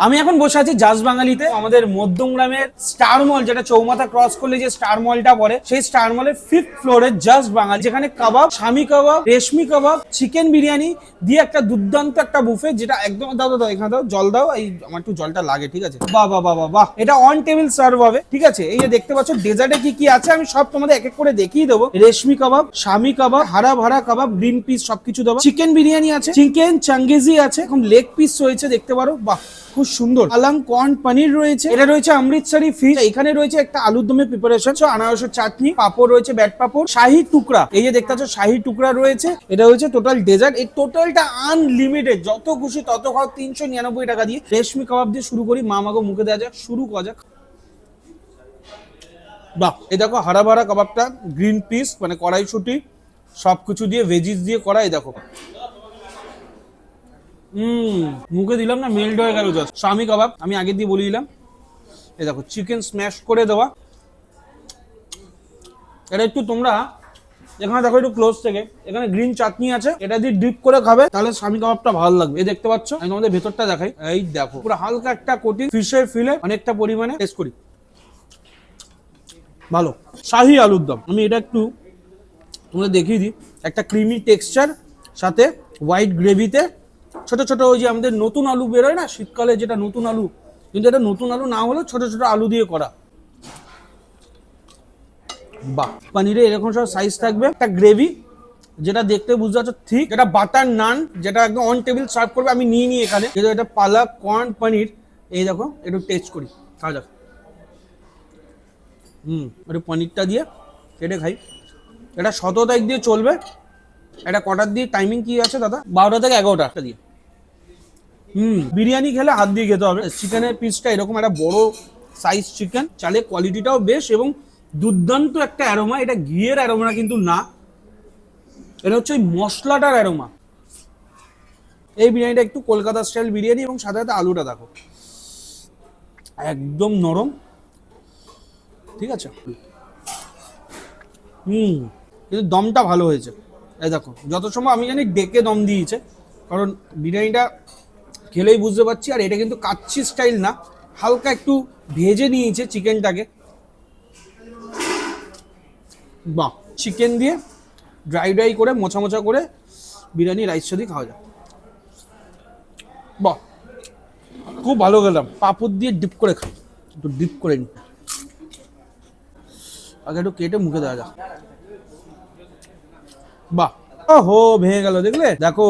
আমি এখন বসে আছি জাস্ট বাঙালিতে, আমাদের মধ্যমগ্রামের স্টার মল, যেটা চৌমাথা ক্রস করলে যে স্টার মলটা পড়ে, সেই স্টার মলের 5th ফ্লোরে জাস্ট বাঙালি, যেখানে কাবাব, স্বামী কাবাব, রেশমি কাবাব, চিকেন বিরিয়ানি দিয়ে একটা দুর্দান্ত একটা বুফে, যেটা একদম দাও দাও এখানে দাও, জল দাও, এই আমার একটু জলটা লাগে, ঠিক আছে? বাহ বাহ বাহ বাহ বাহ, এটা অন টেবিল সার্ভ হবে, ঠিক আছে? এই যে দেখতে পাচ্ছ ডেজার্টে কি কি আছে, আমি সব তোমাদের এক এক করে দেখিয়ে দেবো। রেশমি কাবাব, স্বামী কাবাব, হারা ভাড়া কাবাব, গ্রিন পিস সবকিছু দেবো। চিকেন বিরিয়ানি আছে, চিকেন চাঙ্গেজি আছে, এখন লেগ পিস রয়েছে, দেখতে পারো, বাহ খুব সুন্দর। আলাম কর্ন পনির রয়েছে, এটা রয়েছে অমৃতসরি ফিশ, এখানে রয়েছে একটা আলুর দমের প্রিপারেশন, আনারসের চাটনি, পাপড় রয়েছে, ব্যাট পাপড়, শাহী টুকরা, এই যে দেখতে পাচ্ছ শাহী টুকরা রয়েছে। এটা হচ্ছে টোটাল ডেজার্ট, এই টোটালটা আনলিমিটেড, যত খুশি তত খাও 399 টাকা দিয়ে। রেশমি কাবাব দিয়ে শুরু করি, মামাকে মুখে দেওয়া যাক, শুরু করা যাক। বাহ, এই দেখো হারা ভাড়া কাবাবটা, গ্রিন পিস মানে কড়াইশুটি সবকিছু দিয়ে, ভেজিস দিয়ে করা, এই দেখো মুখে দিলাম না, মেল্ট হয়ে গেল জাস্ট। স্বামী কাবাব আমি আগে দিয়ে বলে দিলাম, এই দেখো চিকেন স্ম্যাশ করে দেওয়া। এটা একটু তোমরা এখানে দেখো একটু ক্লোজ থেকে, এখানে গ্রিন চাটনি আছে, এটা দিয়ে ডিপ করে খাবে তাহলে স্বামী কাবাবটা ভালো লাগবে। এই দেখতে পাচ্ছ, আমি তোমাদের ভেতরটা দেখাই, এই দেখো পুরো হালকা একটা কোটি ফিশের ফিলে, অনেকটা পরিমাণে টেস্ট করি, ভালো। শাহী আলুর দম আমি এটা একটু তোমাদের দেখিয়ে দিই, একটা ক্রিমি টেক্সচার, সাথে হোয়াইট গ্রেভিতে ছোট ছোট ওই যে আমাদের নতুন আলু বেরোয় না শীতকালে, যেটা নতুন আলু, কিন্তু এটা নতুন আলু না হলেও ছোট ছোট আলু দিয়ে করা। বাহ, পনিরে এরকম সব সাইজ থাকবে, একটা গ্রেভি যেটা দেখতে বুঝতে পারছো ঠিক, যেটা বাটার নান, যেটা একদম অন টেবিল সার্ভ করবে। আমি নিয়ে নিই এখানে, যেটা এটা পালাক কর্ন পনির, এই দেখো একটু টেস্ট করি, খাওয়া যাক। একটু পনিরটা দিয়ে কেটে খাই। এটা 17 তারিখ দিয়ে চলবে। এটা কটার দিয়ে টাইমিং কি আছে দাদা? 12টা থেকে 11টা দিয়ে। বিরিয়ানি খেলে হাত দিয়ে খেতে হবে। চিকেনের পিসটা এরকম একটা বড় সাইজ চিকেন, চালের কোয়ালিটিটাও বেশ, এবং দুর্দান্ত একটা অ্যারোমা। এটা ঘিয়ের অ্যারোমা কিন্তু না, এটা হচ্ছে ওই মশলাটার অ্যারোমা। এই বিরিয়ানিটা একটু কলকাতা স্টাইল বিরিয়ানি, এবং সাথে সাথে আলুটা দেখো একদম নরম, ঠিক আছে? কিন্তু দমটা ভালো হয়েছে, এই দেখো যত সময় আমি জানি ডেকে দম দিয়েছে, কারণ বিরিয়ানিটা খেলেই বুঝতে পারছি। আর এটা কিন্তু কাচ্চি স্টাইল না, হালকা একটু ভেজে নিয়েছে চিকেনটাকে। বাহ, চিকেন দিয়ে ড্রাই ড্রাই করে মোছা মোছা করে বিরিয়ানি রাইস সাথে খাওয়া যায়। বাহ, খুব ভালো গেলাম। পাপড় দিয়ে ডিপ করে খাই, একটু ডিপ করে নিই, আগে একটু কেটে মুখে দেওয়া যাক। বাহ, ওহো ভেঙে গেল, দেখলে? দেখো